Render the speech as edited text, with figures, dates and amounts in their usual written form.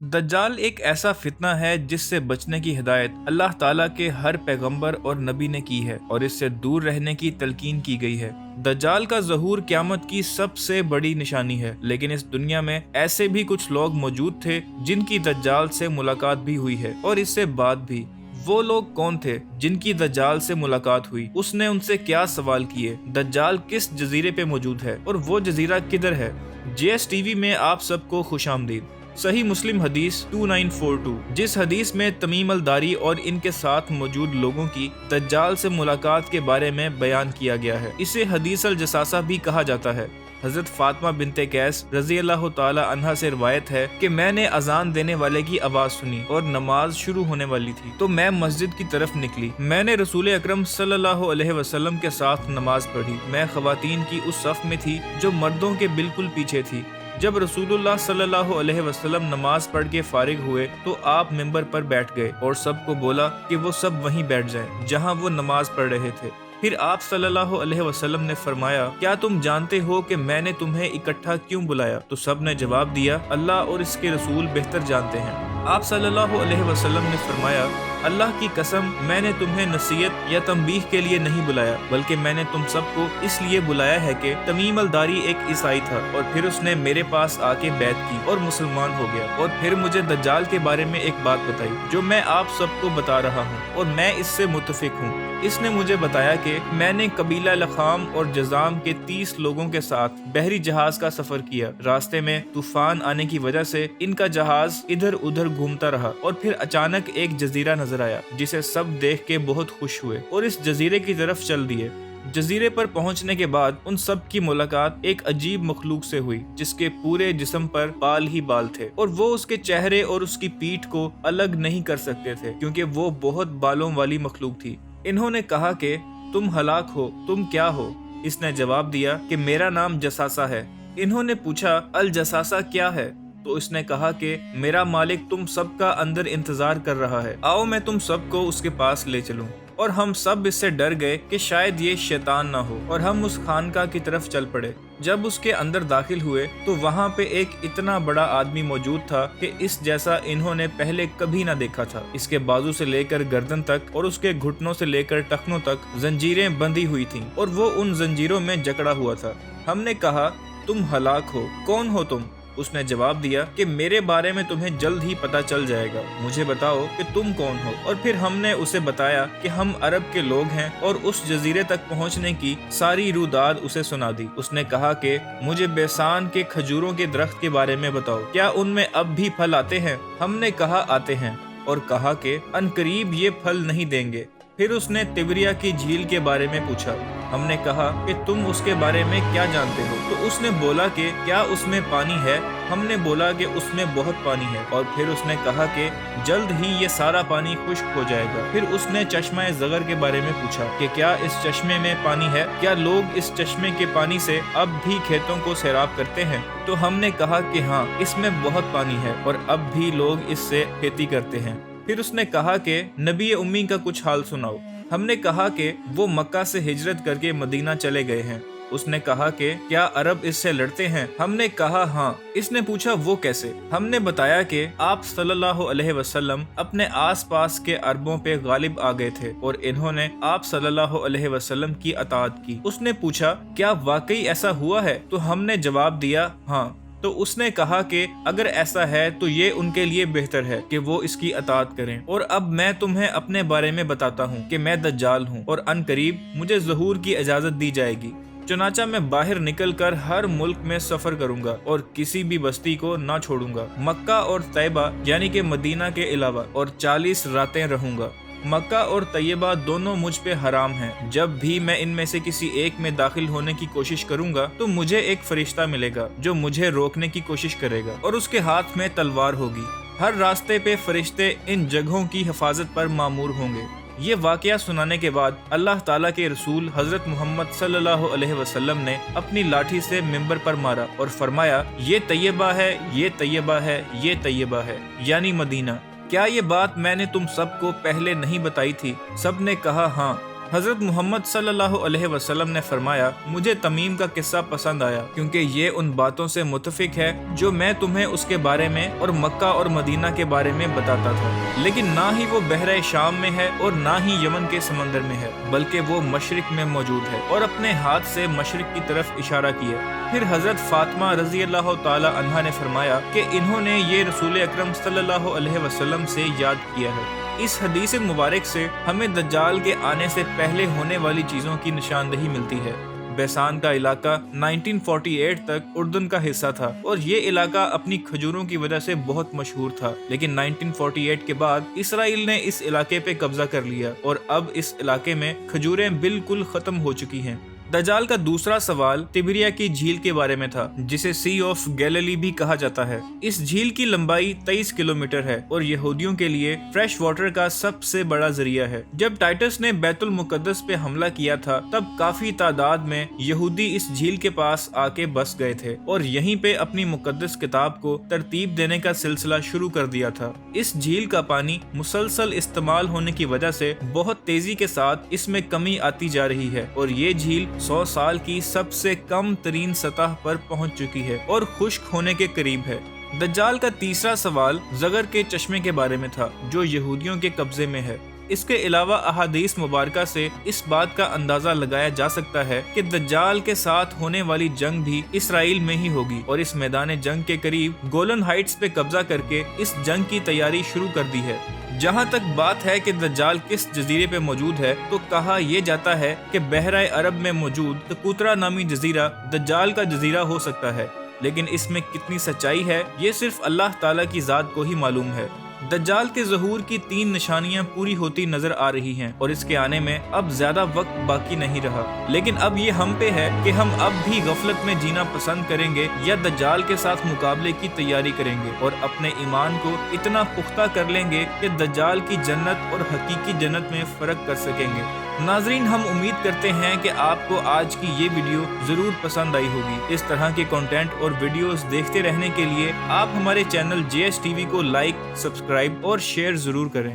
दज्जाल एक ऐसा फितना है जिससे बचने की हिदायत अल्लाह ताला के हर पैगंबर और नबी ने की है और इससे दूर रहने की तलकीन की गई है। दज्जाल का ज़हूर क़यामत की सबसे बड़ी निशानी है, लेकिन इस दुनिया में ऐसे भी कुछ लोग मौजूद थे जिनकी दज्जाल से मुलाकात भी हुई है और इससे बाद भी। वो लोग कौन थे जिनकी दज्जाल से मुलाकात हुई? उसने उनसे क्या सवाल किए? दज्जाल किस जजीरे पे मौजूद है और वो जजीरा किधर है? JSTV में आप सबको खुशामदीद। सही मुस्लिम हदीस 2942, जिस हदीस में तमीम अलदारी और इनके साथ मौजूद लोगों की दज्जाल से मुलाकात के बारे में बयान किया गया है। इसे हदीस अल जसासा भी कहा जाता है। हजरत फातिमा बिनते कैस रजी अल्लाह ताला अन्हा से रिवायत है कि मैंने अजान देने वाले की आवाज सुनी और नमाज शुरू होने वाली थी, तो मैं मस्जिद की तरफ निकली। मैंने रसूल अकरम सल्लल्लाहु अलैहि वसल्लम के साथ नमाज पढ़ी। मैं खवातीन की उस सफ में थी जो मर्दों के बिल्कुल पीछे थी। जब रसूलुल्लाह सल्लल्लाहु अलैहि वसल्लम नमाज पढ़ के फारिग हुए तो आप मिंबर पर बैठ गए और सबको बोला कि वो सब वहीं बैठ जाएं जहां वो नमाज पढ़ रहे थे। फिर आप सल्लल्लाहु अलैहि वसल्लम ने फरमाया, क्या तुम जानते हो कि मैंने तुम्हें इकट्ठा क्यों बुलाया? तो सब ने जवाब दिया, अल्लाह और इसके रसूल बेहतर जानते हैं। आप सल्लल्लाहु अलैहि वसल्लम ने फरमाया, अल्लाह की कसम, मैंने तुम्हें नसीहत या तंबीह के लिए नहीं बुलाया, बल्कि मैंने तुम सबको इसलिए बुलाया है कि तमीम अलदारी एक ईसाई था और फिर उसने मेरे पास आके बैत की और मुसलमान हो गया और फिर मुझे दज्जाल के बारे में एक बात बताई जो मैं आप सबको बता रहा हूँ और मैं इससे मुत्तफिक हूँ। इसने मुझे बताया कि मैंने कबीला लखाम और जजाम के 30 लोगों के साथ बहरी जहाज का सफर किया। रास्ते में तूफान आने की वजह से इनका जहाज इधर उधर घूमता रहा और फिर अचानक एक जजीरा नजर आया जिसे सब देख के बहुत खुश हुए और इस जजीरे की तरफ चल दिए। जजीरे पर पहुंचने के बाद उन सब की मुलाकात एक अजीब मखलूक से हुई जिसके पूरे जिस्म पर बाल ही बाल थे और वो उसके चेहरे और उसकी पीठ को अलग नहीं कर सकते थे क्योंकि वो बहुत बालों वाली मखलूक थी। इन्होंने कहा कि तुम हलाक हो, तुम क्या हो? इसने जवाब दिया कि मेरा नाम जसासा है। इन्होंने पूछा, अल जसासा क्या है? तो इसने कहा कि मेरा मालिक तुम सबका अंदर इंतजार कर रहा है, आओ मैं तुम सबको उसके पास ले चलूं। और हम सब इससे डर गए कि शायद ये शैतान ना हो और हम उस खानका की तरफ चल पड़े। जब उसके अंदर दाखिल हुए तो वहाँ पे एक इतना बड़ा आदमी मौजूद था कि इस जैसा इन्होंने पहले कभी ना देखा था। इसके बाजू से लेकर गर्दन तक और उसके घुटनों से लेकर टखनों तक जंजीरें बंधी हुई थीं और वो उन जंजीरों में जकड़ा हुआ था। हमने कहा, तुम हलाक हो, कौन हो तुम? उसने जवाब दिया कि मेरे बारे में तुम्हें जल्द ही पता चल जाएगा, मुझे बताओ कि तुम कौन हो। और फिर हमने उसे बताया कि हम अरब के लोग हैं और उस जजीरे तक पहुंचने की सारी रुदाद उसे सुना दी। उसने कहा कि मुझे बेसान के खजूरों के दरख्त के बारे में बताओ, क्या उनमें अब भी फल आते हैं? हमने कहा आते हैं और कहा कि अनकरीब ये फल नहीं देंगे। फिर उसने तिबरिया की झील के बारे में पूछा। हमने कहा कि तुम उसके बारे में क्या जानते हो? तो उसने बोला कि क्या उसमें पानी है? हमने बोला कि उसमें बहुत पानी है। और फिर उसने कहा कि जल्द ही ये सारा पानी खुश्क हो जाएगा। फिर उसने चश्मा ज़गर के बारे में पूछा कि क्या इस चश्मे में पानी है? क्या लोग इस चश्मे के पानी से अब भी खेतों को सैराब करते हैं? तो हमने कहा कि हाँ, इसमें बहुत पानी है और अब भी लोग इससे खेती करते हैं। फिर उसने कहा कि नबी उम्मी का कुछ हाल सुनाओ। हमने कहा कि वो मक्का से हिजरत करके मदीना चले गए हैं। उसने कहा कि क्या अरब इससे लड़ते हैं? हमने कहा हाँ। इसने पूछा, वो कैसे? हमने बताया कि आप सल्लल्लाहु अलैहि वसल्लम अपने आसपास के अरबों पे गालिब आ गए थे और इन्होंने आप सल्लल्लाहु अलैहि वसल्लम की अताअत की। उसने पूछा, क्या वाकई ऐसा हुआ है? तो हमने जवाब दिया हाँ। तो उसने कहा कि अगर ऐसा है तो ये उनके लिए बेहतर है कि वो इसकी अताअत करें। और अब मैं तुम्हें अपने बारे में बताता हूँ कि मैं दज्जाल हूँ और अनकरीब मुझे ज़हूर की इजाज़त दी जाएगी। चुनाचा मैं बाहर निकलकर हर मुल्क में सफर करूंगा और किसी भी बस्ती को ना छोड़ूंगा, मक्का और तैयबा यानी कि मदीना के अलावा, और 40 रातें रहूंगा। मक्का और तैयबा दोनों मुझ पे हराम हैं। जब भी मैं इनमें से किसी एक में दाखिल होने की कोशिश करूंगा तो मुझे एक फरिश्ता मिलेगा जो मुझे रोकने की कोशिश करेगा और उसके हाथ में तलवार होगी। हर रास्ते पे फरिश्ते इन जगहों की हिफाजत पर मामूर होंगे। ये वाकया सुनाने के बाद अल्लाह ताला के रसूल हजरत मोहम्मद सल्लल्लाहु अलैहि वसल्लम ने अपनी लाठी से मिंबर पर मारा और फरमाया, ये तैयबा है, ये तैयबा है, ये तैयबा है, यानी मदीना। क्या ये बात मैंने तुम सबको पहले नहीं बताई थी? सब ने कहा हाँ। حضرت محمد صلی اللہ علیہ وسلم نے فرمایا، مجھے تمیم کا قصہ پسند آیا کیونکہ یہ ان باتوں سے متفق ہے جو میں تمہیں اس کے بارے میں اور مکہ اور مدینہ کے بارے میں بتاتا تھا، لیکن نہ ہی وہ بحر شام میں ہے اور نہ ہی یمن کے سمندر میں ہے، بلکہ وہ مشرق میں موجود ہے، اور اپنے ہاتھ سے مشرق کی طرف اشارہ کیا۔ پھر حضرت فاطمہ رضی اللہ تعالی عنہا نے فرمایا کہ انہوں نے یہ رسول اکرم صلی اللہ علیہ وسلم سے یاد کیا ہے۔ اس حدیث مبارک سے ہمیں دجال کے آنے سے پہلے ہونے والی چیزوں کی نشاندہی ملتی ہے۔ بیسان کا علاقہ 1948 تک اردن کا حصہ تھا اور یہ علاقہ اپنی کھجوروں کی وجہ سے بہت مشہور تھا، لیکن 1948 کے بعد اسرائیل نے اس علاقے پہ قبضہ کر لیا اور اب اس علاقے میں کھجوریں بالکل ختم ہو چکی ہیں۔ دجال کا دوسرا سوال تبریہ کی جھیل کے بارے میں تھا، جسے سی آف گیلیلی بھی کہا جاتا ہے۔ اس جھیل کی لمبائی 23 کلومیٹر ہے اور یہودیوں کے لیے فریش واٹر کا سب سے بڑا ذریعہ ہے۔ جب ٹائٹس نے بیت المقدس پہ حملہ کیا تھا تب کافی تعداد میں یہودی اس جھیل کے پاس آ کے بس گئے تھے اور یہیں پہ اپنی مقدس کتاب کو ترتیب دینے کا سلسلہ شروع کر دیا تھا۔ اس جھیل کا پانی مسلسل استعمال ہونے کی وجہ سے بہت تیزی کے ساتھ اس میں کمی آتی جا رہی ہے اور یہ جھیل 100 سال کی سب سے کم ترین سطح پر پہنچ چکی ہے اور خشک ہونے کے قریب ہے۔ دجال کا تیسرا سوال زغر کے چشمے کے بارے میں تھا جو یہودیوں کے قبضے میں ہے۔ اس کے علاوہ احادیث مبارکہ سے اس بات کا اندازہ لگایا جا سکتا ہے کہ دجال کے ساتھ ہونے والی جنگ بھی اسرائیل میں ہی ہوگی اور اس میدان جنگ کے قریب گولن ہائٹس پہ قبضہ کر کے اس جنگ کی تیاری شروع کر دی ہے۔ جہاں تک بات ہے کہ دجال کس جزیرے پہ موجود ہے تو کہا یہ جاتا ہے کہ بحرہ عرب میں موجود تقوترا نامی جزیرہ دجال کا جزیرہ ہو سکتا ہے، لیکن اس میں کتنی سچائی ہے یہ صرف اللہ تعالیٰ کی ذات کو ہی معلوم ہے۔ دجال کے ظہور کی 3 نشانیاں پوری ہوتی نظر آ رہی ہیں اور اس کے آنے میں اب زیادہ وقت باقی نہیں رہا، لیکن اب یہ ہم پہ ہے کہ ہم اب بھی غفلت میں جینا پسند کریں گے یا دجال کے ساتھ مقابلے کی تیاری کریں گے اور اپنے ایمان کو اتنا پختہ کر لیں گے کہ دجال کی جنت اور حقیقی جنت میں فرق کر سکیں گے۔ ناظرین، ہم امید کرتے ہیں کہ آپ کو آج کی یہ ویڈیو ضرور پسند آئی ہوگی۔ اس طرح کے کنٹینٹ اور ویڈیوز دیکھتے رہنے کے لیے آپ ہمارے چینل JS TV کو لائک، سبسکرائب اور شیئر ضرور کریں۔